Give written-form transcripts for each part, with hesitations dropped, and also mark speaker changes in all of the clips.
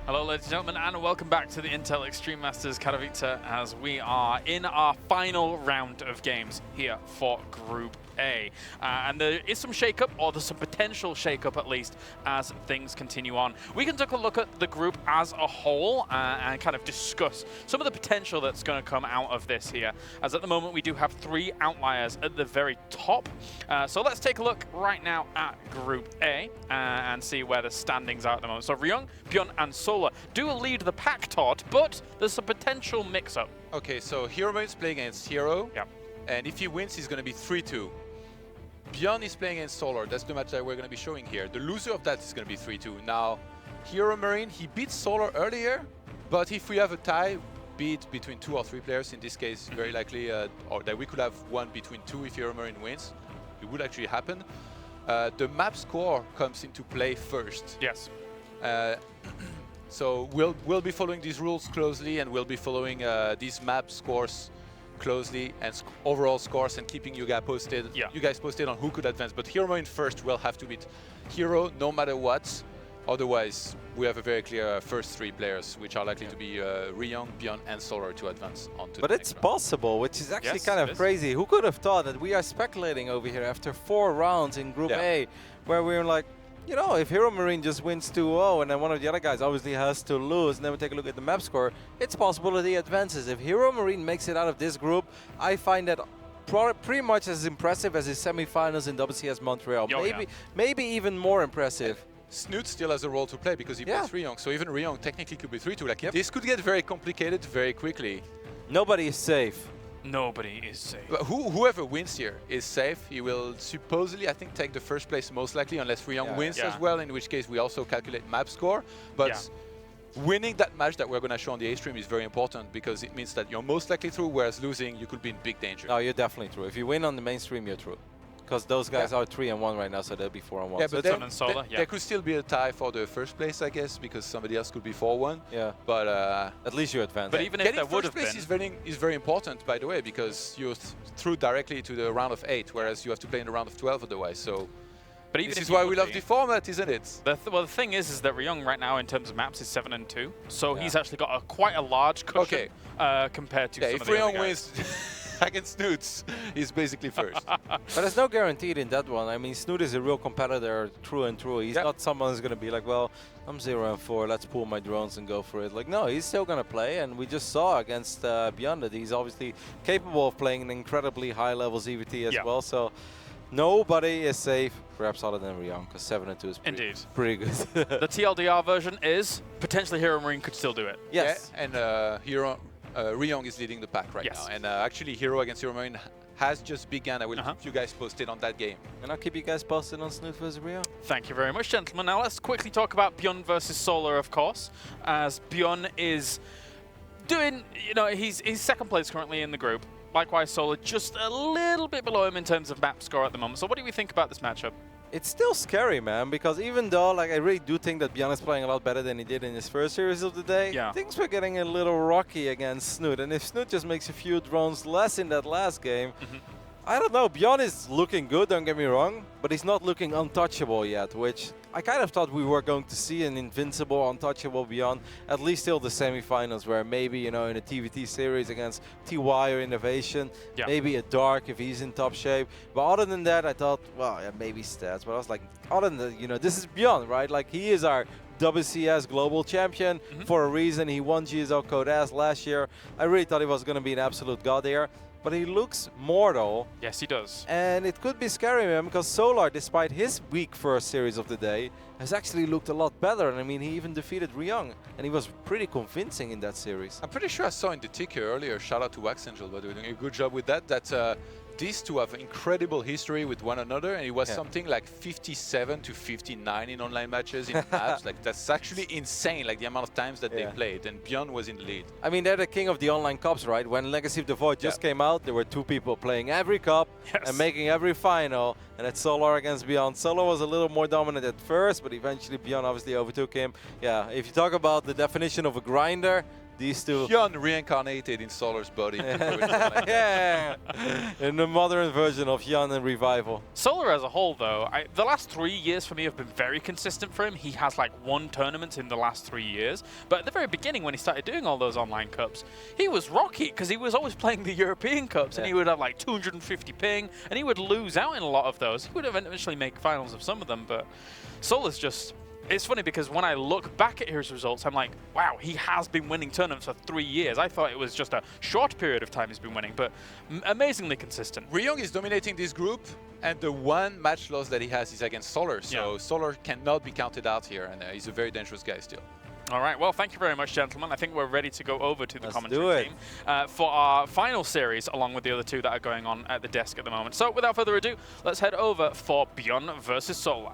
Speaker 1: Hello ladies and gentlemen, and welcome back to the Intel Extreme Masters Katowice as we are in our final round of games here for Group A. And there is some shake-up, or there's some potential shake-up at least, as things continue on. We can take a look at the group as a whole and kind of discuss some of the potential that's going to come out of this here, as at the moment we do have 3 outliers at the very top. So let's take a look right now at Group A and see where the standings are at the moment. So Ryung, ByuN and Solar do lead the pack, Todd, but there's a potential mix-up.
Speaker 2: Okay, so Hero is playing against Hero,
Speaker 1: Yep.
Speaker 2: and if he wins, he's going to be 3-2. ByuN is playing against Solar. That's the match that we're going to be showing here. The loser of that is going to be 3-2. Now, Hero Marine, he beat Solar earlier, but if we have a tie, be it between 2 or 3 players, in this case, very likely, or that we could have one between 2 if Hero Marine wins. It would actually happen. The map score comes into play first.
Speaker 1: Yes.
Speaker 2: So we'll be following these rules closely, and we'll be following these map scores closely and overall scores, and keeping you guys posted.
Speaker 1: Yeah.
Speaker 2: You guys posted on who could advance. But Hero Marine first will have to beat Hero no matter what. Otherwise, we have a very clear first 3 players, which are likely to be Ryung, ByuN, and Solar to advance onto.
Speaker 3: But
Speaker 2: the
Speaker 3: it's
Speaker 2: next round.
Speaker 3: possible, which is actually
Speaker 1: Yes,
Speaker 3: kind
Speaker 1: it
Speaker 3: of
Speaker 1: is.
Speaker 3: crazy. Who could have thought that we are speculating over here after 4 rounds in Group
Speaker 2: Yeah.
Speaker 3: A, where we're like, you know, if Hero Marine just wins 2-0 and then one of the other guys obviously has to lose, and then we take a look at the map score, it's possible that he advances. If Hero Marine makes it out of this group, I find that pretty much as impressive as his semifinals in WCS Montreal.
Speaker 1: Oh, yeah.
Speaker 3: Maybe even more impressive.
Speaker 2: Snoot still has a role to play because he
Speaker 3: Yeah.
Speaker 2: plays Ryung, so even Ryung technically could be 3-2. Like, this could get very complicated very quickly.
Speaker 3: Nobody is safe.
Speaker 1: Nobody is safe.
Speaker 2: But whoever wins here is safe. He will supposedly, I think, take the first place most likely, unless Ryung
Speaker 3: Yeah.
Speaker 2: wins
Speaker 1: Yeah.
Speaker 2: as well, in which case we also calculate map score. But winning that match that we're going to show on the A stream is very important, because it means that you're most likely through, whereas losing, you could be in big danger.
Speaker 3: No, you're definitely through. If you win on the mainstream, you're through. Because those guys
Speaker 2: Yeah.
Speaker 3: are 3-1 right now, so they'll be 4-1.
Speaker 2: Yeah,
Speaker 3: So
Speaker 2: but
Speaker 3: it's-
Speaker 1: ByuN and Solar,
Speaker 2: there,
Speaker 1: yeah.
Speaker 2: there could still be a tie for the first place, I guess, because somebody else could be 4-1.
Speaker 3: yeah.
Speaker 2: But
Speaker 3: At least you advance.
Speaker 1: But even if
Speaker 2: getting
Speaker 1: there would
Speaker 2: first
Speaker 1: have
Speaker 2: place
Speaker 1: been,
Speaker 2: is very important, by the way, because you're through directly to the round of 8, whereas you have to play in the round of 12 otherwise. So
Speaker 1: but even
Speaker 2: this
Speaker 1: if
Speaker 2: is
Speaker 1: you
Speaker 2: why
Speaker 1: would
Speaker 2: we love
Speaker 1: be,
Speaker 2: the format, isn't it?
Speaker 1: well, the thing is that Ryung right now in terms of maps is 7-2, so
Speaker 2: Yeah.
Speaker 1: he's actually got quite a large cushion compared to
Speaker 2: Yeah,
Speaker 1: some
Speaker 2: if
Speaker 1: of the other
Speaker 2: Ryung
Speaker 1: guys.
Speaker 2: wins against Snoots, he's basically first.
Speaker 3: But there's no guaranteed in that one. I mean, Snoot is a real competitor through and through. He's
Speaker 2: Yeah.
Speaker 3: not someone who's going to be like, well, I'm 0-4, let's pull my drones and go for it. Like, no, he's still going to play. And we just saw against ByuN that he's obviously capable of playing an incredibly high-level ZVT as
Speaker 1: Yeah.
Speaker 3: well. So nobody is safe, perhaps other than Ryung, because 7-2 is pretty good.
Speaker 1: The TLDR version is potentially Hero Marine could still do it.
Speaker 3: Yes.
Speaker 2: Yeah, and Ryung is leading the pack right
Speaker 1: Yes.
Speaker 2: now. And actually, Hero against Hero Marine has just begun. I will
Speaker 1: Uh-huh.
Speaker 2: keep you guys posted on that game.
Speaker 3: And I'll keep you guys posted on Snoot vs. Ryung.
Speaker 1: Thank you very much, gentlemen. Now let's quickly talk about ByuN versus Solar, of course, as ByuN is doing, you know, he's second place currently in the group. Likewise, Solar just a little bit below him in terms of map score at the moment. So what do we think about this matchup?
Speaker 3: It's still scary, man, because even though, like, I really do think that ByuN is playing a lot better than he did in his first series of the day,
Speaker 1: Yeah.
Speaker 3: things were getting a little rocky against Snoot. And if Snoot just makes a few drones less in that last game, I don't know, ByuN is looking good, don't get me wrong, but he's not looking untouchable yet, which I kind of thought we were going to see an invincible, untouchable ByuN, at least till the semifinals, where maybe, you know, in a TvT series against TY or Innovation,
Speaker 1: Yeah.
Speaker 3: maybe a Dark if he's in top shape. But other than that, I thought, well, yeah, maybe stats. But I was like, other than that, you know, this is ByuN, right? Like, he is our WCS Global Champion for a reason. He won GSL Code S last year. I really thought he was going to be an absolute god here. But he looks mortal.
Speaker 1: Yes, he does.
Speaker 3: And it could be scary, man, because Solar, despite his weak first series of the day, has actually looked a lot better. And I mean, he even defeated Ryung, and he was pretty convincing in that series.
Speaker 2: I'm pretty sure I saw in the ticker earlier, shout out to Wax Angel, by doing a good job with that, that these two have incredible history with one another, and it was something like 57 to 59 in online matches in apps. Like, that's actually insane, like the amount of times that they played, and ByuN was in the lead.
Speaker 3: I mean, they're the king of the online cups, right? When Legacy of the Void just came out, there were 2 people playing every cup and making every final, and it's Solar against ByuN. Solar was a little more dominant at first, but eventually ByuN obviously overtook him. Yeah, if you talk about the definition of a grinder, these two.
Speaker 2: ByuN reincarnated in Solar's body.
Speaker 3: Yeah, in the modern version of ByuN and Revival.
Speaker 1: Solar as a whole, though, the last 3 years for me have been very consistent for him. He has like 1 tournament in the last 3 years. But at the very beginning, when he started doing all those online cups, he was rocky because he was always playing the European cups, and he would have like 250 ping, and he would lose out in a lot of those. He would eventually make finals of some of them, but Solar's just... It's funny because when I look back at his results, I'm like, wow, he has been winning tournaments for 3 years. I thought it was just a short period of time he's been winning, but amazingly consistent.
Speaker 2: Ryung is dominating this group, and the 1 match loss that he has is against Solar, so Solar cannot be counted out here, and he's a very dangerous guy still.
Speaker 1: All right, well, thank you very much, gentlemen. I think we're ready to go over to the commentary team for our final series, along with the other 2 that are going on at the desk at the moment. So without further ado, let's head over for ByuN versus Solar.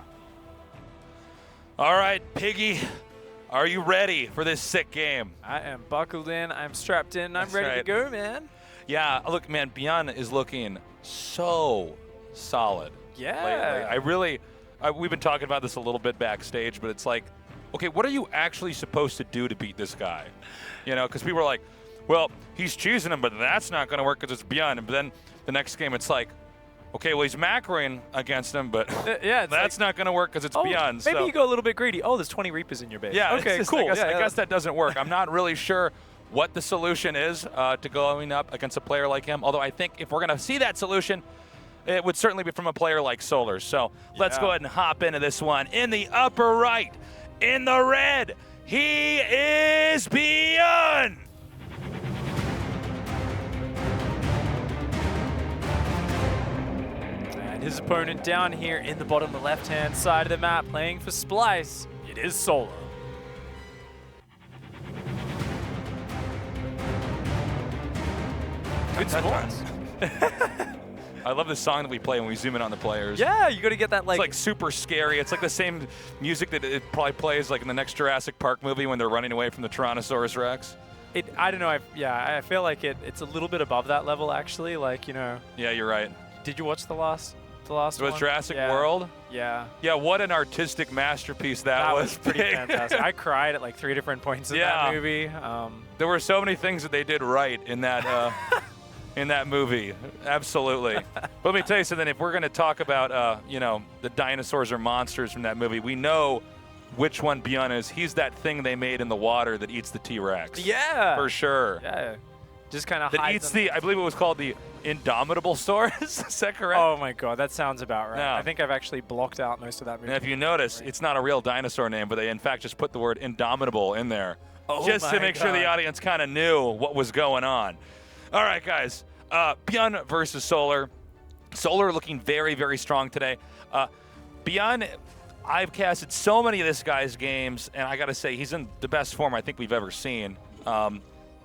Speaker 4: All right, Piggy, are you ready for this sick game?
Speaker 5: I am buckled in, I'm strapped in, I'm ready to go, man.
Speaker 4: Yeah, look, man, ByuN is looking so solid.
Speaker 5: Yeah.
Speaker 4: Lately. We've been talking about this a little bit backstage, but it's like, okay, what are you actually supposed to do to beat this guy? You know, because people are like, well, he's choosing him, but that's not going to work because it's ByuN. And then the next game, it's like, okay, well, he's macroing against him, but that's not going to work because it's ByuN.
Speaker 5: Maybe you go a little bit greedy. Oh, there's 20 Reapers in your base.
Speaker 4: Yeah,
Speaker 5: okay,
Speaker 4: just,
Speaker 5: cool.
Speaker 4: I guess that doesn't work. I'm not really sure what the solution is to going up against a player like him, although I think if we're going to see that solution, it would certainly be from a player like Solar. So let's go ahead and hop into this one. In the upper right, in the red, he is ByuN!
Speaker 5: His opponent down here in the bottom left-hand side of the map playing for Splice. It is Solar. Good sports.
Speaker 4: I love the song that we play when we zoom in on the players.
Speaker 5: Yeah, you got to get that
Speaker 4: It's like super scary. It's like the same music that it probably plays like in the next Jurassic Park movie when they're running away from the Tyrannosaurus Rex.
Speaker 5: I don't know. I feel like it's a little bit above that level actually. Like, you know.
Speaker 4: Yeah, you're right.
Speaker 5: Did you watch the last
Speaker 4: It was
Speaker 5: one?
Speaker 4: Jurassic World?
Speaker 5: Yeah.
Speaker 4: Yeah, what an artistic masterpiece that was.
Speaker 5: Pretty fantastic. I cried at like 3 different points in that movie.
Speaker 4: There were so many things that they did right in that in that movie. Absolutely. But let me tell you something. If we're going to talk about, you know, the dinosaurs or monsters from that movie, we know which one ByuN is. He's that thing they made in the water that eats the T-Rex.
Speaker 5: Yeah.
Speaker 4: For sure.
Speaker 5: Yeah. Just kind of
Speaker 4: that eats I believe it was called the Indomitable Saurus. Is that correct?
Speaker 5: Oh my god, that sounds about right.
Speaker 4: Yeah.
Speaker 5: I think I've actually blocked out most of that movie.
Speaker 4: And if you notice, it's not a real dinosaur name, but they in fact just put the word Indomitable in there. Just to make sure the audience kind of knew what was going on. All right, guys. ByuN versus Solar. Solar looking very, very strong today. ByuN, I've casted so many of this guy's games, and I got to say, he's in the best form I think we've ever seen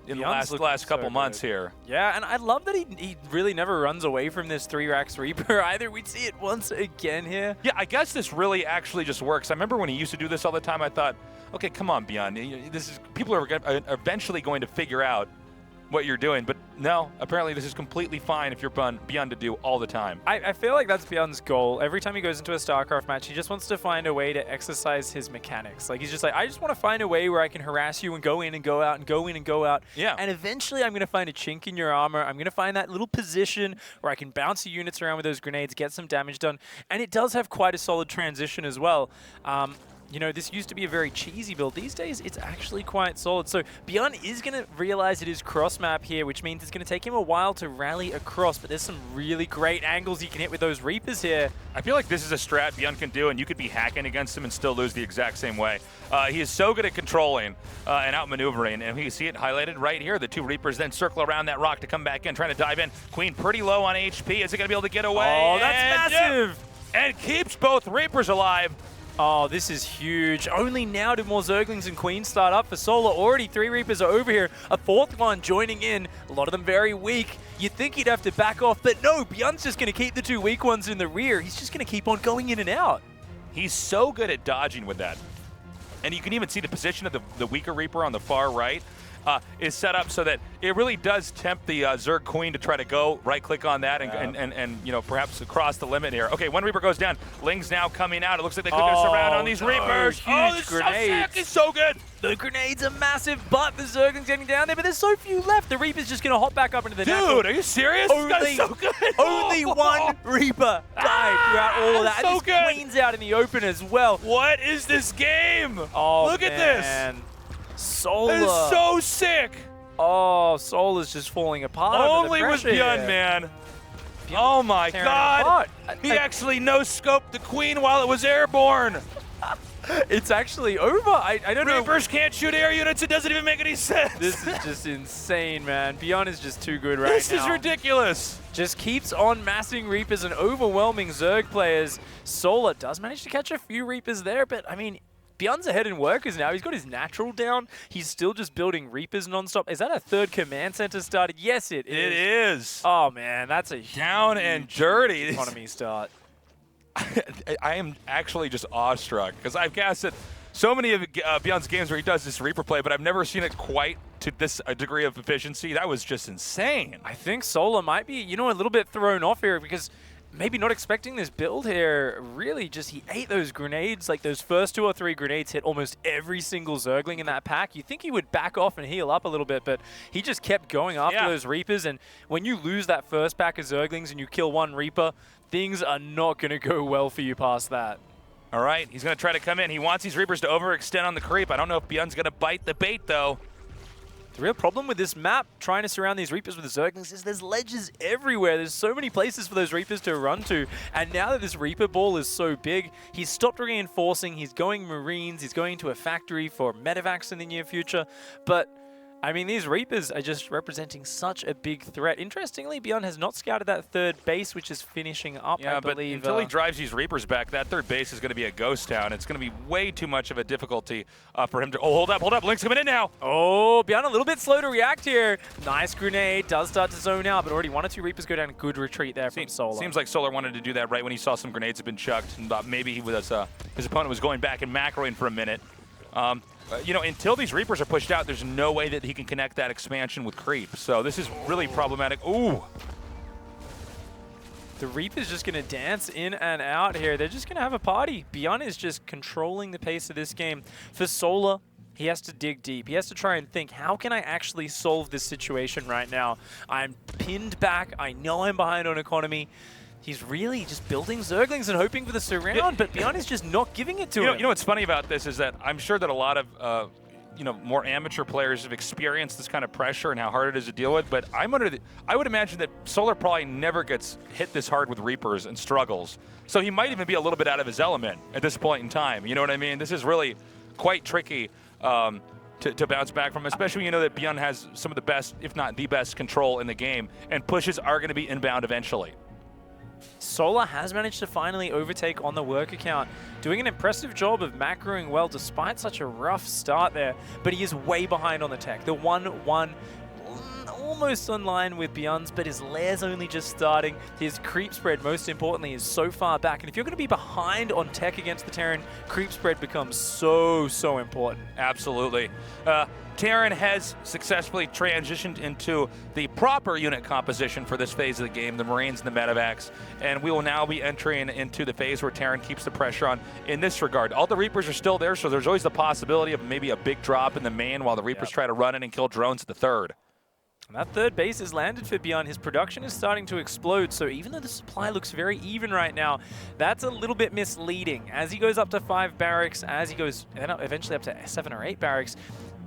Speaker 4: in the last couple months here.
Speaker 5: Yeah, and I love that he really never runs away from this 3-Rax Reaper either. We'd see it once again here.
Speaker 4: Yeah, I guess this really actually just works. I remember when he used to do this all the time, I thought, okay, come on, ByuN. People are eventually going to figure out what you're doing, but no, apparently this is completely fine if you're ByuN to do all the time.
Speaker 5: I feel like that's ByuN's goal. Every time he goes into a StarCraft match, he just wants to find a way to exercise his mechanics. Like, he's just like, I just want to find a way where I can harass you and go in and go out and go in and go out.
Speaker 4: Yeah.
Speaker 5: And eventually I'm going to find a chink in your armor. I'm going to find that little position where I can bounce the units around with those grenades, get some damage done. And it does have quite a solid transition as well. You know, this used to be a very cheesy build. These days, it's actually quite solid. So ByuN is going to realize it is cross-map here, which means it's going to take him a while to rally across, but there's some really great angles he can hit with those Reapers here.
Speaker 4: I feel like this is a strat ByuN can do, and you could be hacking against him and still lose the exact same way. He is so good at controlling and outmaneuvering, and you see it highlighted right here. The 2 Reapers then circle around that rock to come back in, trying to dive in. Queen pretty low on HP. Is it going to be able to get away?
Speaker 5: Oh, that's massive!
Speaker 4: And keeps both Reapers alive.
Speaker 5: Oh, this is huge. Only now do more Zerglings and Queens start up for Solar. Already 3 Reapers are over here. A 4th one joining in. A lot of them very weak. You'd think he'd have to back off, but no, ByuN's just going to keep the 2 weak ones in the rear. He's just going to keep on going in and out.
Speaker 4: He's so good at dodging with that. And you can even see the position of the weaker Reaper on the far right. is set up so that it really does tempt the Zerg Queen to try to go right-click on that and you know, perhaps cross the limit here. Okay, one Reaper goes down. Ling's now coming out. It looks like they could get surround on these Reapers.
Speaker 5: Huge
Speaker 4: this
Speaker 5: grenades.
Speaker 4: is so sick. It's so good.
Speaker 5: The grenades are massive, but the Zergling's getting down there, but there's so few left. The Reaper's just going to hop back up into the natural.
Speaker 4: Dude, are you serious? This guy's so good.
Speaker 5: Only one Reaper died throughout all of that.
Speaker 4: So
Speaker 5: and this
Speaker 4: good.
Speaker 5: Queen's out in the open as well.
Speaker 4: What is this game?
Speaker 5: Oh,
Speaker 4: look at this.
Speaker 5: Solar.
Speaker 4: That is so sick.
Speaker 5: Oh, Solar's just falling apart.
Speaker 4: Only
Speaker 5: under
Speaker 4: with
Speaker 5: the pressure
Speaker 4: ByuN,
Speaker 5: here.
Speaker 4: man. Oh my
Speaker 5: Tearing
Speaker 4: God.
Speaker 5: apart.
Speaker 4: He actually no-scoped the Queen while it was airborne.
Speaker 5: It's actually over. I don't know.
Speaker 4: Reapers can't shoot air units. It doesn't even make any sense.
Speaker 5: This is just insane, man. ByuN is just too good right
Speaker 4: This
Speaker 5: now.
Speaker 4: is ridiculous.
Speaker 5: Just keeps on massing Reapers and overwhelming Zerg players. Solar does manage to catch a few Reapers there, but I mean, ByuN's ahead in workers now. He's got his natural down. He's still just building Reapers nonstop. Is that a third command center started? Yes, it is.
Speaker 4: It is.
Speaker 5: Oh, man, that's a
Speaker 4: Down and dirty.
Speaker 5: economy start.
Speaker 4: I am actually just awestruck because I've casted so many of ByuN's games where he does this Reaper play, but I've never seen it quite to this degree of efficiency. That was just insane.
Speaker 5: I think Solar might be, you know, a little bit thrown off here because maybe not expecting this build here. Really, just he ate those grenades. Like those first 2 or 3 grenades hit almost every single Zergling in that pack. You think he would back off and heal up a little bit, but he just kept going after those Reapers. And when you lose that first pack of Zerglings and you kill 1 Reaper, things are not going to go well for you past that.
Speaker 4: All right, he's going to try to come in. He wants these Reapers to overextend on the creep. I don't know if ByuN's going to bite the bait, though.
Speaker 5: The real problem with this map, trying to surround these Reapers with the Zerglings, is there's ledges everywhere. There's so many places for those Reapers to run to. And now that this Reaper ball is so big, he's stopped reinforcing. He's going Marines. He's going to a factory for medevacs in the near future. But I mean, these Reapers are just representing such a big threat. Interestingly, ByuN has not scouted that third base, which is finishing up,
Speaker 4: Yeah,
Speaker 5: I
Speaker 4: but
Speaker 5: believe.
Speaker 4: until he drives these Reapers back, that third base is going to be a ghost town. It's going to be way too much of a difficulty for him to... Oh, hold up. Link's coming in now.
Speaker 5: Oh, ByuN a little bit slow to react here. Nice grenade. Does start to zone out, but already 1 or 2 Reapers go down. Good retreat there from Solar.
Speaker 4: Seems like Solar wanted to do that right when he saw some grenades had been chucked and thought maybe he was, his opponent was going back and macroing for a minute. You know, until these Reapers are pushed out, there's no way that he can connect that expansion with creep. So this is really problematic. Ooh.
Speaker 5: The Reaper's just going to dance in and out here. They're just going to have a party. ByuN is just controlling the pace of this game. For Solar, he has to dig deep. He has to try and think, how can I actually solve this situation right now? I'm pinned back. I know I'm behind on economy. He's really just building Zerglings and hoping for the surround, but ByuN is just not giving it to him.
Speaker 4: You know what's funny about this is that I'm sure that a lot of you know, more amateur players have experienced this kind of pressure and how hard it is to deal with, but I would imagine that Solar probably never gets hit this hard with Reapers and struggles. So he might even be a little bit out of his element at this point in time. You know what I mean? This is really quite tricky to bounce back from, especially when you know that ByuN has some of the best, if not the best, control in the game, and pushes are going to be inbound eventually.
Speaker 5: Solar has managed to finally overtake on the work account, doing an impressive job of macroing well despite such a rough start there, but he is way behind on the tech. The 1-1 almost on line with ByuN's, but his lair's only just starting. His creep spread, most importantly, is so far back, and if you're going to be behind on tech against the Terran, creep spread becomes so important.
Speaker 4: Absolutely. Terran has successfully transitioned into the proper unit composition for this phase of the game, the Marines and the medevacs, and we will now be entering into the phase where Terran keeps the pressure on in this regard. All the Reapers are still there, so there's always the possibility of maybe a big drop in the main while the Reapers try to run in and kill drones at the third.
Speaker 5: And that third base is landed for ByuN. His production is starting to explode, so even though the supply looks very even right now, that's a little bit misleading. As he goes up to 5 barracks, as he goes eventually up to 7 or 8 barracks,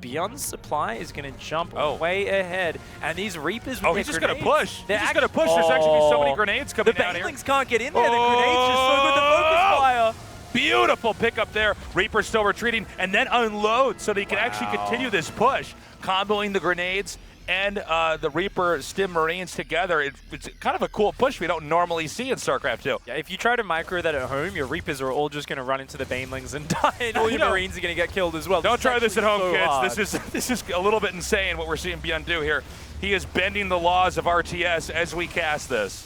Speaker 5: ByuN's supply is going to jump way ahead, and these Reapers with
Speaker 4: he's just going to push. He's
Speaker 5: There's
Speaker 4: actually going to be so many grenades coming down here.
Speaker 5: The Banelings can't get in there. The grenades just so good. The focus fire.
Speaker 4: Beautiful pickup there. Reaper still retreating, and then unload so that he can actually continue this push, comboing the grenades and the Reaper Stim Marines together. It's kind of a cool push we don't normally see in StarCraft II.
Speaker 5: Yeah, if you try to micro that at home, your Reapers are all just going to run into the Banelings and die, and all your Marines are going to get killed as well.
Speaker 4: Don't try this at home,
Speaker 5: so
Speaker 4: kids.
Speaker 5: hard.
Speaker 4: This is a little bit insane what we're seeing ByuN do here. He is bending the laws of RTS as we cast this.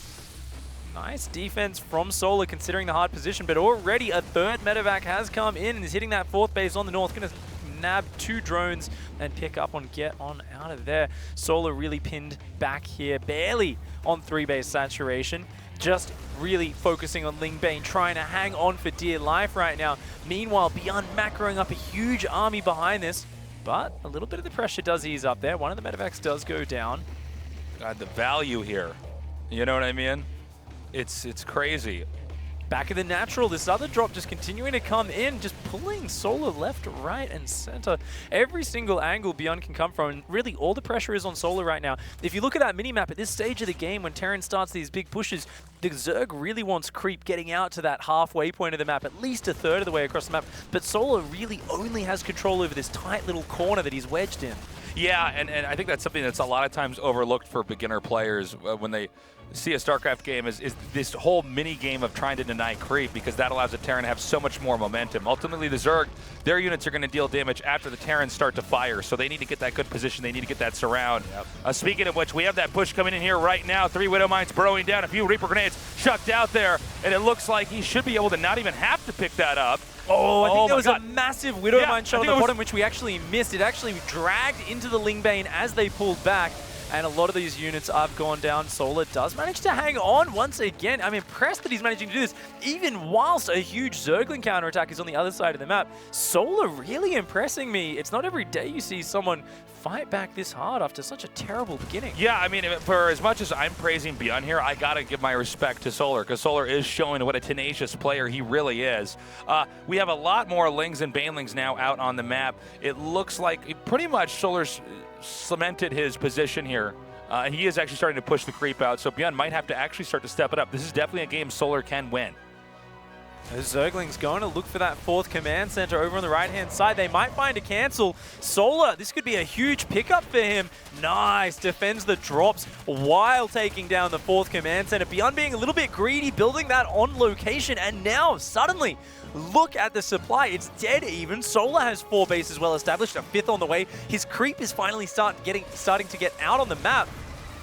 Speaker 5: Nice defense from Solar considering the hard position, but already a third medevac has come in and is hitting that 4th base on the north. Going to nab 2 drones and pick up on get on out of there. Solar really pinned back here, barely on 3-base saturation. Just really focusing on Ling Bane, trying to hang on for dear life right now. Meanwhile, ByuN macroing up a huge army behind this, but a little bit of the pressure does ease up there. One of the medevacs does go down.
Speaker 4: God, the value here. You know what I mean? It's crazy.
Speaker 5: Back of the natural, this other drop just continuing to come in, just pulling Solar left, right, and center. Every single angle ByuN can come from, and really all the pressure is on Solar right now. If you look at that minimap at this stage of the game, when Terran starts these big pushes, the Zerg really wants creep getting out to that halfway point of the map, at least a third of the way across the map. But Solar really only has control over this tight little corner that he's wedged in.
Speaker 4: Yeah, and I think that's something that's a lot of times overlooked for beginner players when they see a StarCraft game is this whole mini game of trying to deny creep, because that allows the Terran to have so much more momentum. Ultimately, the Zerg, their units are going to deal damage after the Terrans start to fire, so they need to get that good position. They need to get that surround. Yep. Speaking of which, we have that push coming in here right now. 3 Widow Mines burrowing down, a few Reaper Grenades chucked out there, and it looks like he should be able to not even have to pick that up.
Speaker 5: Oh, I think there was a massive Widow Mine shot on the bottom, which we actually missed. It actually dragged into the Ling Bane as they pulled back. And a lot of these units have gone down. Solar does manage to hang on once again. I'm impressed that he's managing to do this, even whilst a huge Zergling counterattack is on the other side of the map. Solar really impressing me. It's not every day you see someone fight back this hard after such a terrible beginning.
Speaker 4: Yeah, I mean, for as much as I'm praising ByuN here, I gotta give my respect to Solar, because Solar is showing what a tenacious player he really is. We have a lot more Lings and Banelings now out on the map. It looks like pretty much Solar's cemented his position here. And he is actually starting to push the creep out, so ByuN might have to actually start to step it up. This is definitely a game Solar can win.
Speaker 5: The Zergling's going to look for that 4th command center over on the right-hand side. They might find a cancel. Solar, this could be a huge pickup for him. Nice, defends the drops while taking down the 4th command center. ByuN being a little bit greedy, building that on location, and now suddenly, look at the supply. It's dead even. Solar has 4 bases well established, a 5th on the way. His creep is finally starting to get out on the map.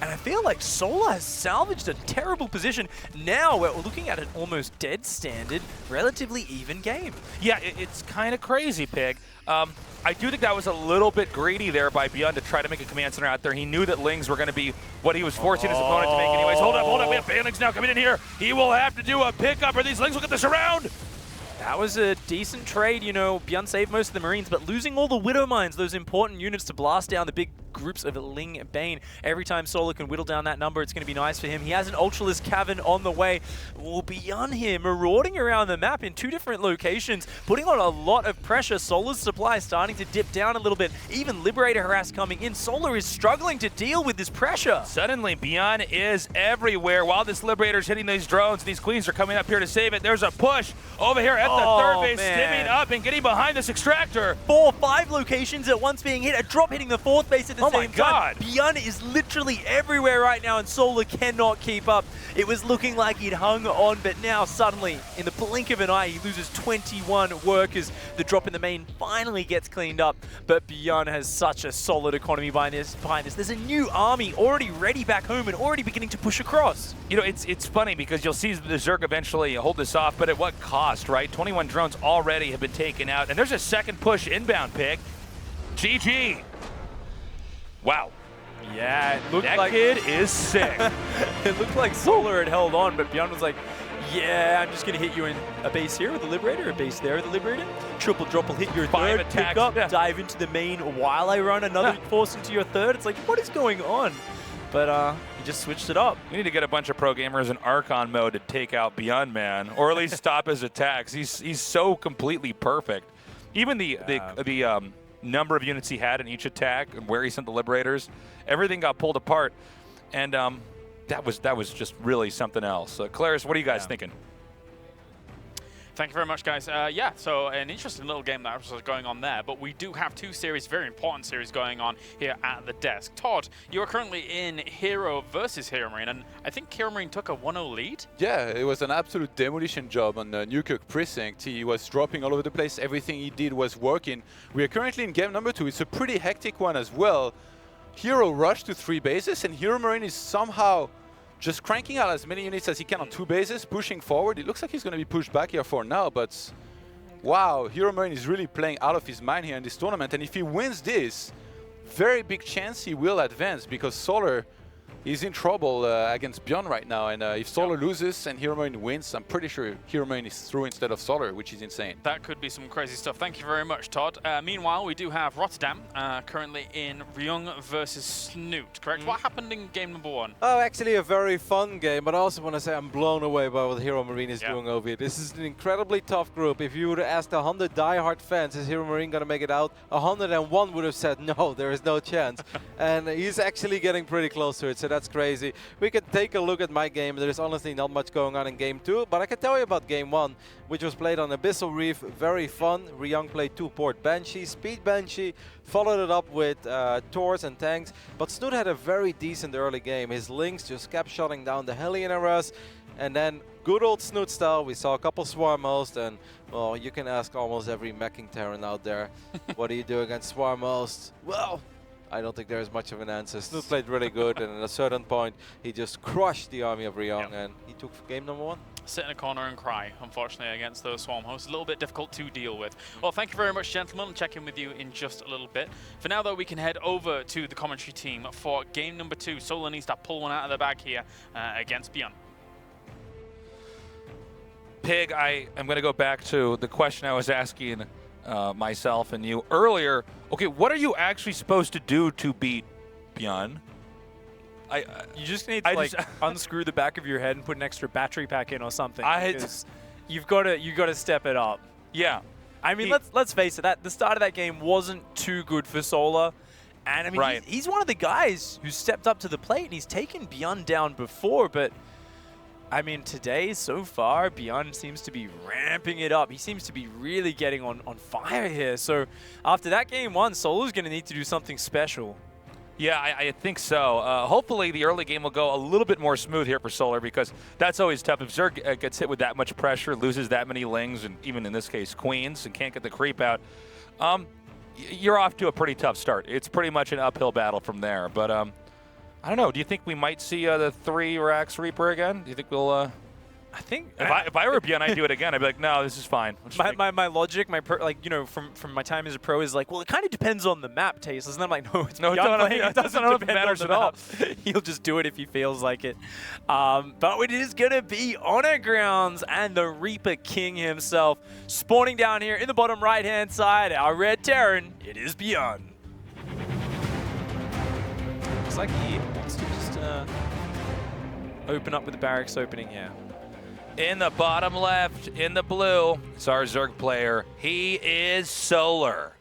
Speaker 5: And I feel like Solar has salvaged a terrible position. Now we're looking at an almost dead standard, relatively even game.
Speaker 4: Yeah, it's kind of crazy, Pig. I do think that was a little bit greedy there by ByuN to try to make a command center out there. He knew that Lings were going to be what he was forcing his opponent to make anyways. Hold up. We have Banelings now coming in here. He will have to do a pickup, or these Lings will get the surround.
Speaker 5: That was a decent trade, you know. ByuN saved most of the Marines, but losing all the Widow Mines, those important units to blast down the big groups of Ling Bane. Every time Solar can whittle down that number, it's going to be nice for him. He has an Ultralisk Cavern on the way. Well, ByuN here, marauding around the map in 2 different locations, putting on a lot of pressure. Solar's supply starting to dip down a little bit. Even Liberator harass coming in. Solar is struggling to deal with this pressure.
Speaker 4: Suddenly, ByuN is everywhere. While this Liberator's hitting these drones, these Queens are coming up here to save it. There's a push over here at the 3rd base, stimming up and getting behind this extractor.
Speaker 5: 4, 5 locations at once being hit. A drop hitting the 4th base at the same time.
Speaker 4: Oh my God.
Speaker 5: ByuN is literally everywhere right now, and Solar cannot keep up. It was looking like he'd hung on, but now suddenly, in the blink of an eye, he loses 21 workers. The drop in the main finally gets cleaned up, but ByuN has such a solid economy behind this. There's a new army already ready back home and already beginning to push across.
Speaker 4: You know, it's funny because you'll see the Zerg eventually hold this off, but at what cost, right? 21 drones already have been taken out, and there's a second push inbound, Pig. GG. Wow.
Speaker 5: Yeah, it looked
Speaker 4: that
Speaker 5: like
Speaker 4: kid is sick.
Speaker 5: It looked like Solar had held on, but ByuN was like, yeah, I'm just going to hit you in a base here with the Liberator, a base there with the Liberator. Triple drop will hit your
Speaker 4: 5
Speaker 5: 3rd,
Speaker 4: attacks,
Speaker 5: pick up,
Speaker 4: yeah.
Speaker 5: dive into the main while I run another force into your 3rd. It's like, what is going on? But he just switched it up.
Speaker 4: We need to get a bunch of pro gamers in Archon mode to take out ByuN, man, or at least stop his attacks. He's so completely perfect. Even the number of units he had in each attack and where he sent the Liberators, everything got pulled apart, and that was just really something else. Claris, what are you guys thinking?
Speaker 1: Thank you very much, guys. Yeah, so an interesting little game that was going on there, but we do have 2 series, very important series going on here at the desk. Todd, you are currently in Hero versus Hero Marine, and I think Hero Marine took a 1-0 lead?
Speaker 2: Yeah, it was an absolute demolition job on Newkirk Precinct. He was dropping all over the place. Everything he did was working. We are currently in game number 2. It's a pretty hectic one as well. Hero rushed to 3 bases, and Hero Marine is somehow just cranking out as many units as he can on 2 bases, pushing forward. It looks like he's going to be pushed back here for now, but wow, Hero Marine is really playing out of his mind here in this tournament. And if he wins this, very big chance he will advance, because Solar is in trouble against ByuN right now. And if Solar loses and Hero Marine wins, I'm pretty sure Hero Marine is through instead of Solar, which is insane.
Speaker 1: That could be some crazy stuff. Thank you very much, Todd. Meanwhile, we do have Rotterdam currently in ByuN versus Snoot, correct? What happened in game number 1?
Speaker 3: Oh, actually a very fun game, but I also want to say I'm blown away by what Hero Marine is doing over here. This is an incredibly tough group. If you would have asked 100 diehard fans, is Hero Marine going to make it out? 101 would have said, no, there is no chance. And he's actually getting pretty close to it, so that's crazy. We can take a look at my game. There's honestly not much going on in game 2, but I can tell you about game 1, which was played on Abyssal Reef. Very fun. ByuN played 2-port Banshee, Speed Banshee, followed it up with Tors and tanks, but Snoot had a very decent early game. His Lynx just kept shutting down the Hellion arrows, and then good old Snoot style, we saw a couple Swarm hosts, and well, you can ask almost every meching Terran out there, what do you do against Swarm hosts? Well, I don't think there is much of an answer. Snoot played really good, and at a certain point, he just crushed the army of ByuN, and he took game number 1.
Speaker 1: Sit in a corner and cry, unfortunately, against those Swarm hosts. A little bit difficult to deal with. Well, thank you very much, gentlemen. I'll check in with you in just a little bit. For now, though, we can head over to the commentary team for game number 2. Solar needs to pull one out of the bag here against ByuN.
Speaker 4: Pig, I am going to go back to the question I was asking myself and you earlier. Okay, what are you actually supposed to do to beat ByuN?
Speaker 5: You just need to unscrew the back of your head and put an extra battery pack in or something. You've got to step it up.
Speaker 4: Yeah.
Speaker 5: I mean, let's face it. The start of that game wasn't too good for Solar, and I mean, he's one of the guys who stepped up to the plate, and he's taken ByuN down before. But I mean, today so far, ByuN seems to be ramping it up. He seems to be really getting on fire here. So after that game 1, Solar's going to need to do something special.
Speaker 4: Yeah, I think so. Hopefully the early game will go a little bit more smooth here for Solar, because that's always tough. If Zerg gets hit with that much pressure, loses that many Lings, and even in this case queens, and can't get the creep out, you're off to a pretty tough start. It's pretty much an uphill battle from there. But I don't know. Do you think we might see the 3 Rax Reaper again? Do you think we'll...
Speaker 5: I think
Speaker 4: if I were ByuN, I'd do it again. I'd be like, no, this is fine.
Speaker 5: My logic, from my time as a pro is like, well, it kind of depends on the map, Tasteless. And I'm like, no, it's ByuN playing. It doesn't know if it matters at all. He'll just do it if he feels like it. But it is going to be Honor Grounds and the Reaper King himself spawning down here in the bottom right-hand side. Our red Terran, it is ByuN. Looks like he wants to just open up with the barracks opening here.
Speaker 4: In the bottom left, in the blue, it's our Zerg player. He is Solar.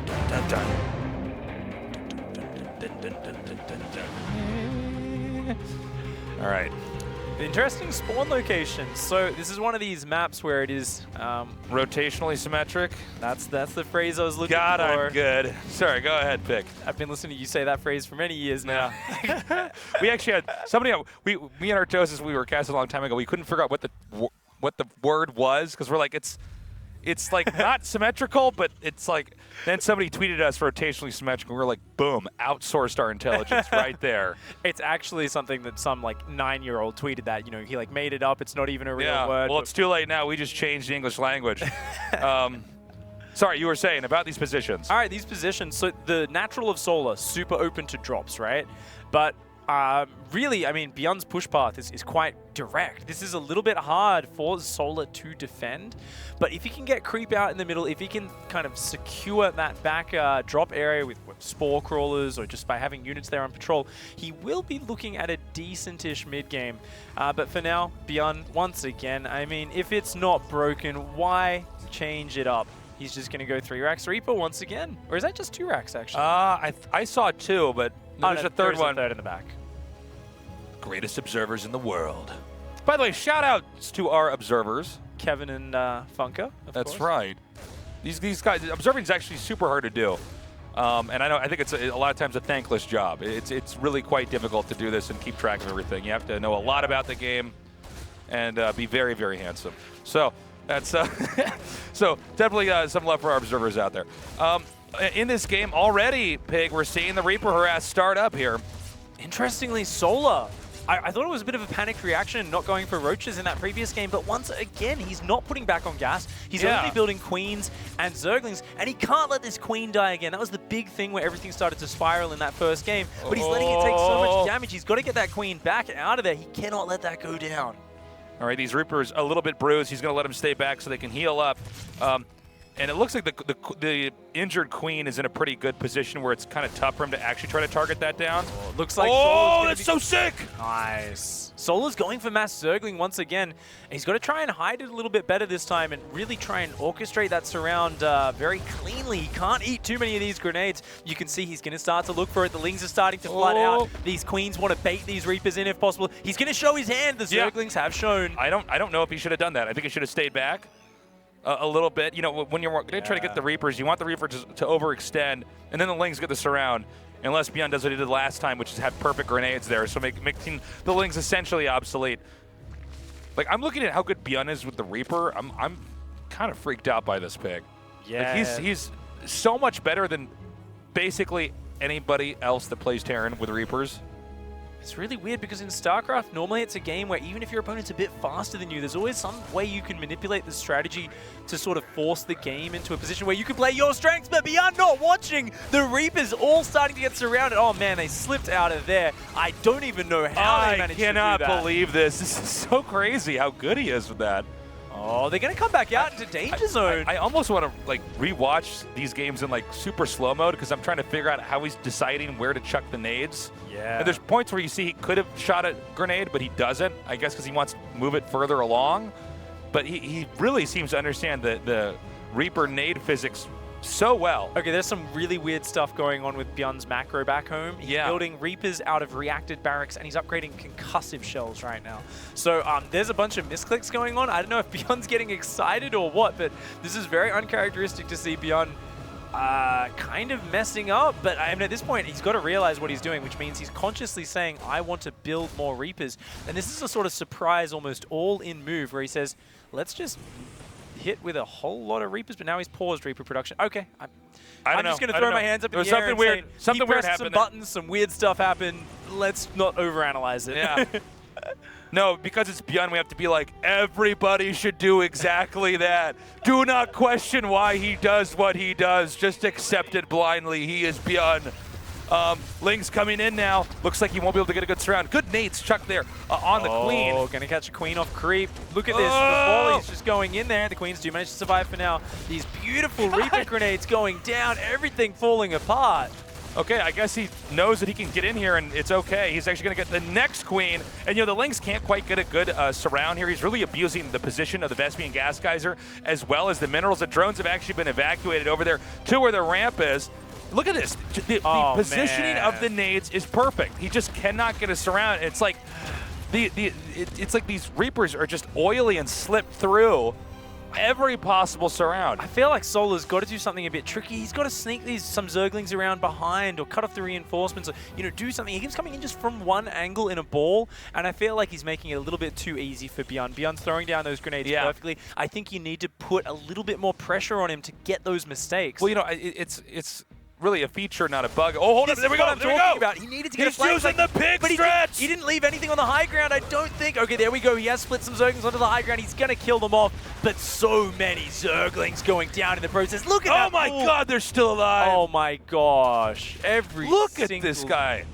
Speaker 4: Dun, dun, dun. All right.
Speaker 5: Interesting spawn location. So this is one of these maps where it is
Speaker 4: rotationally symmetric.
Speaker 5: That's the phrase I was looking for.
Speaker 4: I'm good. Sorry, go ahead, Pick.
Speaker 5: I've been listening to you say that phrase for many years now.
Speaker 4: We actually had somebody. Me and Artosis, we were casting a long time ago. We couldn't figure out what the word was, because we're like, it's like not symmetrical, but it's like. Then somebody tweeted us rotationally symmetrical. We're like, boom, outsourced our intelligence right there.
Speaker 5: It's actually something that some 9-year-old tweeted that. You know, he made it up. It's not even a real word.
Speaker 4: Well, it's too late now. We just changed the English language. Sorry, you were saying about these positions.
Speaker 5: All right, these positions. So the natural of Solar, super open to drops, right? But really, I mean, ByuN's push path is quite direct. This is a little bit hard for Solar to defend, but if he can get creep out in the middle, if he can kind of secure that back drop area with spore crawlers or just by having units there on patrol, he will be looking at a decentish mid game. But for now, ByuN, once again, I mean, if it's not broken, why change it up? He's just going to go 3 Rax Reaper once again, or is that just 2 Rax actually?
Speaker 4: I saw 2, but there's a third one.
Speaker 5: There's a third in the back.
Speaker 4: Greatest observers in the world. By the way, shout outs to our observers.
Speaker 5: Kevin and Funka,
Speaker 4: That's right. These guys, observing is actually super hard to do. And I think it's a lot of times a thankless job. It's really quite difficult to do this and keep track of everything. You have to know a lot about the game and be very, very handsome. So that's so definitely some love for our observers out there. In this game already, Pig, we're seeing the Reaper harass start up here.
Speaker 5: Interestingly, Solar, I thought it was a bit of a panicked reaction not going for roaches in that previous game, but once again, he's not putting back on gas. He's only building queens and zerglings, and he can't let this queen die again. That was the big thing where everything started to spiral in that first game, but he's letting it take so much damage. He's got to get that queen back out of there. He cannot let that go down.
Speaker 4: All right, these Reapers a little bit bruised. He's going to let them stay back so they can heal up. And it looks like the injured queen is in a pretty good position where it's kind of tough for him to actually try to target that down.
Speaker 5: Looks like
Speaker 4: that's so sick!
Speaker 5: Nice. Solar's going for mass zergling once again. He's got to try and hide it a little bit better this time and really try and orchestrate that surround very cleanly. He can't eat too many of these grenades. You can see he's going to start to look for it. The Lings are starting to flood out. These queens want to bait these Reapers in if possible. He's going to show his hand. The zerglings have shown.
Speaker 4: I don't know if he should have done that. I think he should have stayed back a little bit. You know, when you're going to try to get the Reapers, you want the Reapers to overextend, and then the Lings get the surround. Unless ByuN does what he did last time, which is have perfect grenades there, so making the Lings essentially obsolete. Like, I'm looking at how good ByuN is with the Reaper. I'm kind of freaked out by this pick.
Speaker 5: Yeah.
Speaker 4: Like, he's so much better than basically anybody else that plays Terran with Reapers.
Speaker 5: It's really weird because in StarCraft, normally it's a game where even if your opponent's a bit faster than you, there's always some way you can manipulate the strategy to sort of force the game into a position where you can play your strengths, but ByuN not watching. The Reapers all starting to get surrounded. Oh man, they slipped out of there. I don't even know how they managed to do that.
Speaker 4: I cannot believe this. This is so crazy how good he is with that.
Speaker 5: Oh, they're going to come back out into danger zone.
Speaker 4: I almost want to like rewatch these games in like super slow mode because I'm trying to figure out how he's deciding where to chuck the nades.
Speaker 5: Yeah.
Speaker 4: And there's points where you see he could have shot a grenade, but he doesn't. I guess because he wants to move it further along. But he really seems to understand the Reaper nade physics so well.
Speaker 5: Okay, there's some really weird stuff going on with ByuN's macro back home. He's building Reapers out of reacted barracks, and he's upgrading concussive shells right now. So there's a bunch of misclicks going on. I don't know if ByuN's getting excited or what, but this is very uncharacteristic to see ByuN kind of messing up. But I mean, at this point, he's got to realize what he's doing, which means he's consciously saying, I want to build more Reapers. And this is a sort of surprise, almost all-in move where he says, let's just hit with a whole lot of Reapers, but now he's paused Reaper production. Okay, I'm just going to throw my hands up in the air and say,
Speaker 4: something weird happened.
Speaker 5: Some buttons, some weird stuff happened. Let's not overanalyze it.
Speaker 4: Yeah. No, because it's ByuN, we have to be like, everybody should do exactly that. Do not question why he does what he does. Just accept it blindly. He is ByuN. Ling's coming in now. Looks like he won't be able to get a good surround. Good nades chucked there on the queen.
Speaker 5: Oh, gonna catch a queen off creep. Look at this. The volley's just going in there. The queens do manage to survive for now. These beautiful Reaper grenades going down. Everything falling apart.
Speaker 4: Okay, I guess he knows that he can get in here and it's okay. He's actually going to get the next queen. And, you know, the Lings can't quite get a good surround here. He's really abusing the position of the Vespian Gas Geyser as well as the minerals. The drones have actually been evacuated over there to where the ramp is. Look at this. The positioning of the nades is perfect. He just cannot get a surround. It's like it's like these Reapers are just oily and slip through every possible surround.
Speaker 5: I feel like Solar's got to do something a bit tricky. He's got to sneak some Zerglings around behind or cut off the reinforcements or, you know, do something. He keeps coming in just from one angle in a ball, and I feel like he's making it a little bit too easy for ByuN. ByuN's throwing down those grenades perfectly. I think you need to put a little bit more pressure on him to get those mistakes.
Speaker 4: Well, you know, it's really a feature, not a bug. Oh, hold on. There we go. There we go.
Speaker 5: About. He needed to get a flag.
Speaker 4: He's using the pig stretch.
Speaker 5: He didn't leave anything on the high ground, I don't think. Okay, there we go. He has split some Zerglings onto the high ground. He's going to kill them off. But so many Zerglings going down in the process. Look at that.
Speaker 4: Oh, my God. They're still alive.
Speaker 5: Oh, my gosh.
Speaker 4: Look at this guy.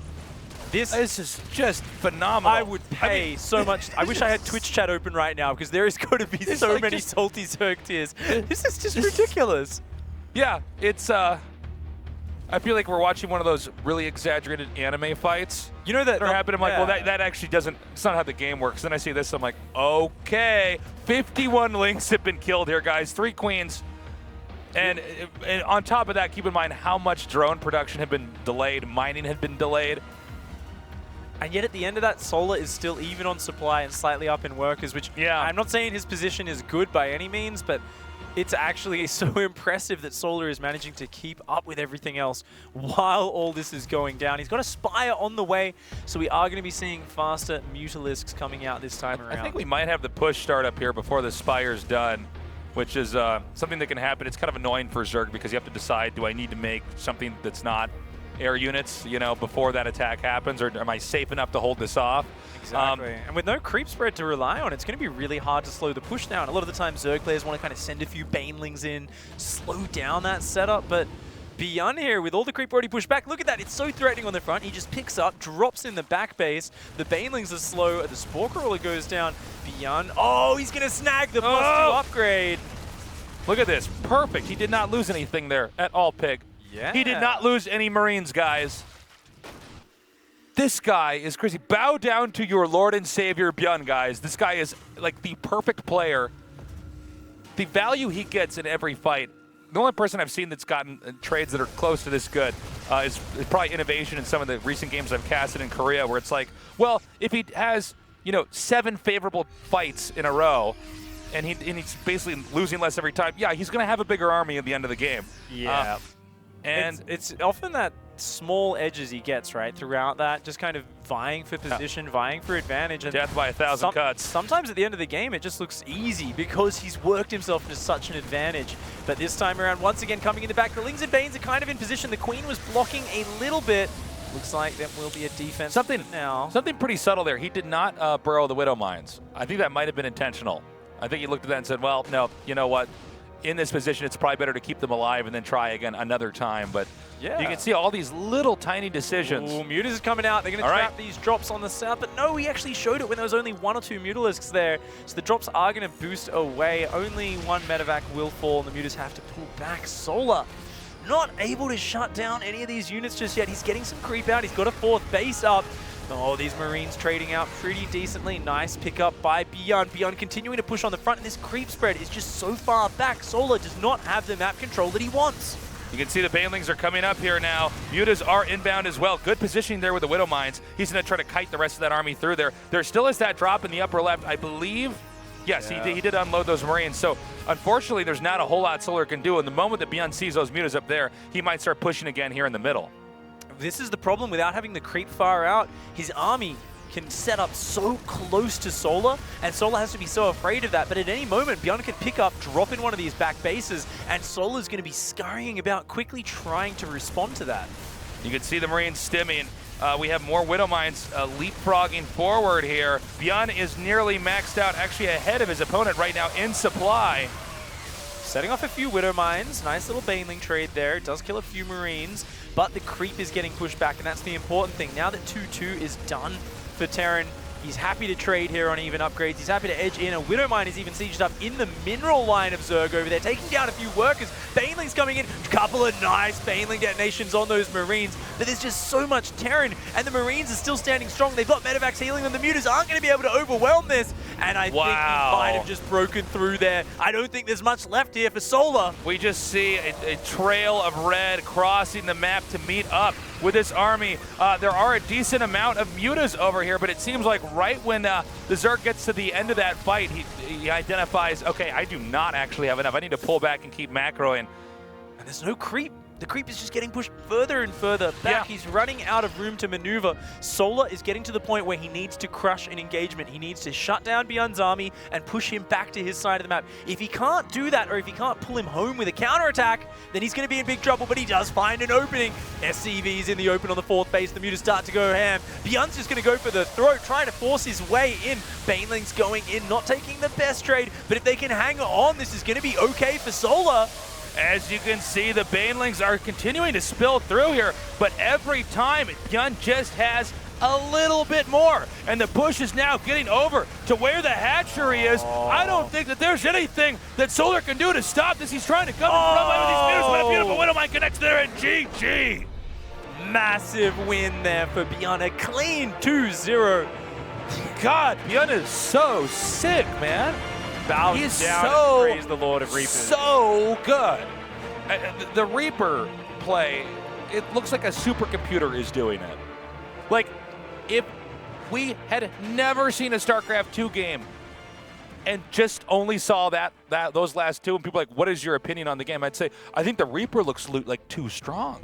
Speaker 4: This is just phenomenal.
Speaker 5: I would pay so much. I wish I had Twitch chat open right now because there is going to be so like many salty Zerg tears. This is just ridiculous.
Speaker 4: Yeah, it's... I feel like we're watching one of those really exaggerated anime fights. You know that are happening. I'm like, well, that actually doesn't. It's not how the game works. Then I see this, I'm like, okay, 51 Lings have been killed here, guys. 3 queens, and on top of that, keep in mind how much drone production had been delayed, mining had been delayed.
Speaker 5: And yet at the end of that, Solar is still even on supply and slightly up in workers, which I'm not saying his position is good by any means, but it's actually so impressive that Solar is managing to keep up with everything else while all this is going down. He's got a Spire on the way, so we are going to be seeing faster Mutalisks coming out this time around.
Speaker 4: I think we might have the push start up here before the Spire's done, which is something that can happen. It's kind of annoying for Zerg because you have to decide, do I need to make something that's not air units, you know, before that attack happens, or am I safe enough to hold this off?
Speaker 5: Exactly. And with no creep spread to rely on, it's going to be really hard to slow the push down. A lot of the time, Zerg players want to kind of send a few Banelings in, slow down that setup, but ByuN here with all the creep already pushed back. Look at that, it's so threatening on the front. He just picks up, drops in the back base. The Banelings are slow, the Spore Crawler goes down. ByuN, oh, he's going to snag the +2 upgrade.
Speaker 4: Look at this, perfect. He did not lose anything there at all, Pig.
Speaker 5: Yeah.
Speaker 4: He did not lose any Marines, guys. This guy is crazy. Bow down to your Lord and Savior, ByuN, guys. This guy is like the perfect player. The value he gets in every fight. The only person I've seen that's gotten trades that are close to this good is probably Innovation in some of the recent games I've casted in Korea, where it's like, well, if he has, you know, 7 favorable fights in a row, and he's basically losing less every time, yeah, he's going to have a bigger army at the end of the game.
Speaker 5: Yeah.
Speaker 4: And
Speaker 5: it's often that small edges he gets, right, throughout that, just kind of vying for position, vying for advantage. And
Speaker 4: death by 1,000 cuts.
Speaker 5: Sometimes at the end of the game, it just looks easy because he's worked himself into such an advantage. But this time around, once again, coming in the back, the Lings and Banes are kind of in position. The Queen was blocking a little bit. Looks like that will be a defense now.
Speaker 4: Something pretty subtle there. He did not burrow the Widow Mines. I think that might have been intentional. I think he looked at that and said, well, no, you know what? In this position, it's probably better to keep them alive and then try again another time. But
Speaker 5: yeah,
Speaker 4: you can see all these little tiny decisions.
Speaker 5: Ooh, Mutas is coming out. They're going to trap these drops on the south. But no, he actually showed it when there was only 1 or 2 Mutalisks there. So the drops are going to boost away. Only 1 medevac will fall, and the Mutas have to pull back. Solar not able to shut down any of these units just yet. He's getting some creep out. He's got a 4th base up. Oh, these Marines trading out pretty decently. Nice pickup by ByuN. ByuN continuing to push on the front, and this creep spread is just so far back. Solar does not have the map control that he wants.
Speaker 4: You can see the Banelings are coming up here now. Mutas are inbound as well. Good positioning there with the Widow Mines. He's going to try to kite the rest of that army through there. There still is that drop in the upper left, I believe. Yes, yeah. he did unload those Marines. So, unfortunately, there's not a whole lot Solar can do. And the moment that ByuN sees those Mutas up there, he might start pushing again here in the middle.
Speaker 5: This is the problem without having the creep far out. His army can set up so close to Solar, and Solar has to be so afraid of that. But at any moment, ByuN can pick up, drop in one of these back bases, and Solar's going to be scurrying about, quickly trying to respond to that.
Speaker 4: You can see the Marines stimming. We have more Widow Mines leapfrogging forward here. ByuN is nearly maxed out, actually ahead of his opponent right now in supply.
Speaker 5: Setting off a few Widow Mines. Nice little Baneling trade there. It does kill a few Marines, but the creep is getting pushed back, and that's the important thing. Now that 2-2 is done for Terran, he's happy to trade here on even upgrades. He's happy to edge in. A Widow Mine is even sieged up in the mineral line of Zerg over there, taking down a few workers. Baneling's coming in. A couple of nice Baneling detonations on those Marines, but there's just so much Terran, and the Marines are still standing strong. They've got medevacs healing them. The Mutas aren't going to be able to overwhelm this, and I think he might have just broken through there. I don't think there's much left here for Solar.
Speaker 4: We just see a trail of red crossing the map to meet up with this army. There are a decent amount of Mutas over here, but it seems like right when the Zerg gets to the end of that fight, he identifies, okay, I do not actually have enough. I need to pull back and keep macroing.
Speaker 5: And there's no creep. The creep is just getting pushed further and further back. Yeah. He's running out of room to maneuver. Solar is getting to the point where he needs to crush an engagement. He needs to shut down ByuN's army and push him back to his side of the map. If he can't do that, or if he can't pull him home with a counterattack, then he's going to be in big trouble, but he does find an opening. SCV's in the open on the 4th base. The Mutas start to go ham. ByuN's just going to go for the throat, trying to force his way in. Baneling's going in, not taking the best trade, but if they can hang on, this is going to be okay for Solar.
Speaker 4: As you can see, the Banelings are continuing to spill through here, but every time, ByuN just has a little bit more. And the push is now getting over to where the hatchery is. I don't think that there's anything that Solar can do to stop this. He's trying to come in front line with these Mutas, but a beautiful Widow Mine connects there, and GG.
Speaker 5: Massive win there for ByuN, a clean 2-0.
Speaker 4: God, ByuN is so sick, man.
Speaker 5: He's down and praise the Lord of Reapers.
Speaker 4: So good. The Reaper play, it looks like a supercomputer is doing it. Like, if we had never seen a StarCraft II game and just only saw those last two, and people are like, what is your opinion on the game? I'd say, I think the Reaper looks like too strong.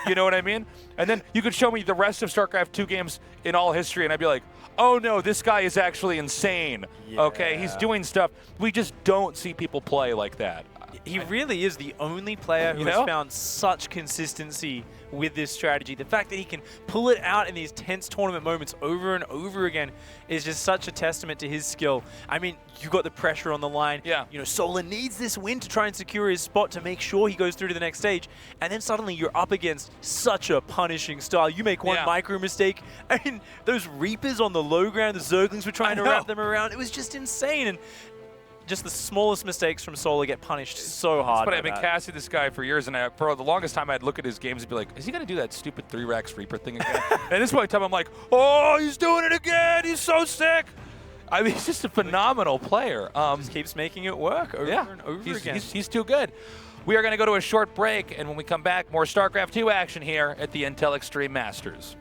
Speaker 4: You know what I mean? And then you could show me the rest of StarCraft II games in all history, and I'd be like, oh no, this guy is actually insane. Yeah. Okay, he's doing stuff. We just don't see people play like that.
Speaker 5: He really is the only player who
Speaker 4: You
Speaker 5: has
Speaker 4: know?
Speaker 5: found such consistency with this strategy. The fact that he can pull it out in these tense tournament moments over and over again is just such a testament to his skill. I mean, you got the pressure on the line.
Speaker 4: Yeah.
Speaker 5: You know, Solar needs this win to try and secure his spot to make sure he goes through to the next stage. And then suddenly you're up against such a punishing style. You make one micro mistake. I mean, those Reapers on the low ground, the Zerglings were trying to wrap them around. It was just insane. And just the smallest mistakes from Solar get punished so hard.
Speaker 4: But I've been casting this guy for years, and for the longest time, I'd look at his games and be like, is he going to do that stupid 3-Rax Reaper thing again? And at this point in time, I'm like, oh, he's doing it again. He's so sick. I mean, he's just a phenomenal player.
Speaker 5: Just keeps making it work over and over again.
Speaker 4: He's too good. We are going to go to a short break, and when we come back, more StarCraft II action here at the Intel Extreme Masters.